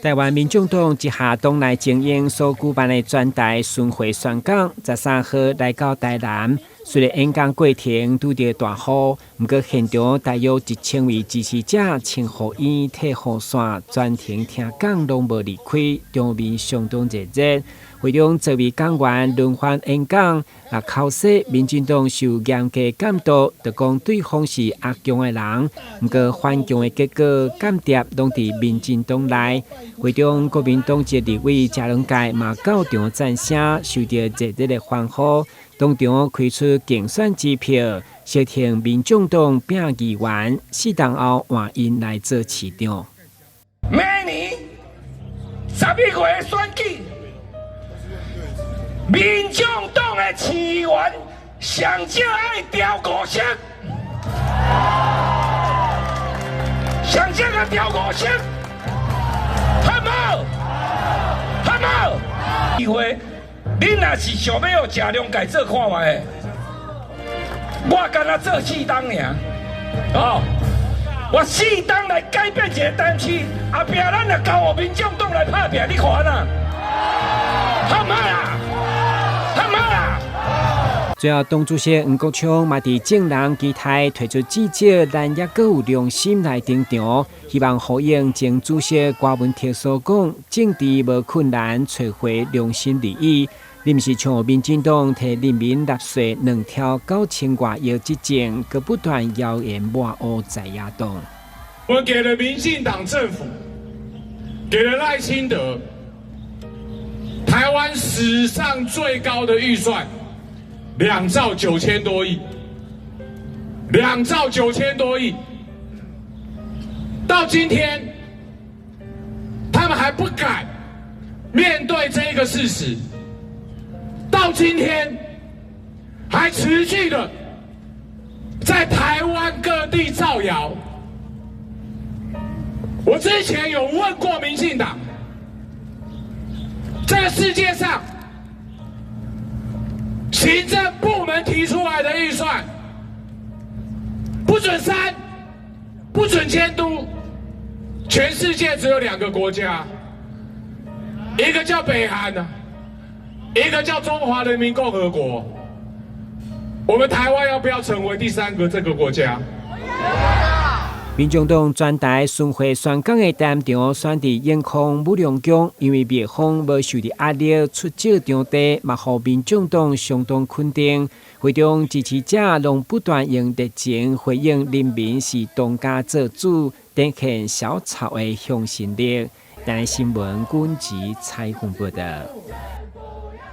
台湾民众党一下党内精英所举办的专台巡回宣讲，13号来到台南。虽然演讲过程拄着大雨，不过现场大约1000位支持者穿雨衣、替雨伞，专程听讲，拢无离开，场面相当热热。会中10位讲员轮番演讲，考试民进党受严格监督，就讲对方是恶强的人。不过反强的结果，间谍拢伫民进党内。会中国民党籍立委嘉伦介嘛到场赞声，受到热烈的欢呼。当场开出竞选支票，小听民众党拼议员4党后换因来做市长。明年11月选举。民众党的市议员上少爱调50色，上少个调50色，好无？好无？机会，恁若是想要有食量，家做看卖。我干那做4党尔，哦，我4党来改变一个单区，后壁咱若交互民众党来拍拼，你看呐？好唔好啦？最后，党主席黄国昌嘛伫正人期待推出至少，但也阁有良心来登场，希望呼应前主席郭文铁所讲，政治无困难，找回良心利益。你毋是像民进党替人民纳税2条9000多亿之前，阁不断谣言抹黑在野党。我们给了民进党政府，给了赖清德，台湾史上最高的预算。2兆9000多亿，2兆9000多亿，到今天，他们还不敢面对这个事实，到今天还持续的在台湾各地造谣。我之前有问过民进党，这个世界上。行政部门提出来的预算不准删，不准监督，全世界只有2个国家，一个叫北韩的，一个叫中华人民共和国。我们台湾要不要成为第3个这个国家？民众党专台巡回宣讲的站场选伫永康武良宫，因为灭方无受到压力，出少场地，嘛互民众党相当肯定。会中支持者拢不断用热情回应人民是当家做主，展现小草的向心力。台新闻军事采访报道。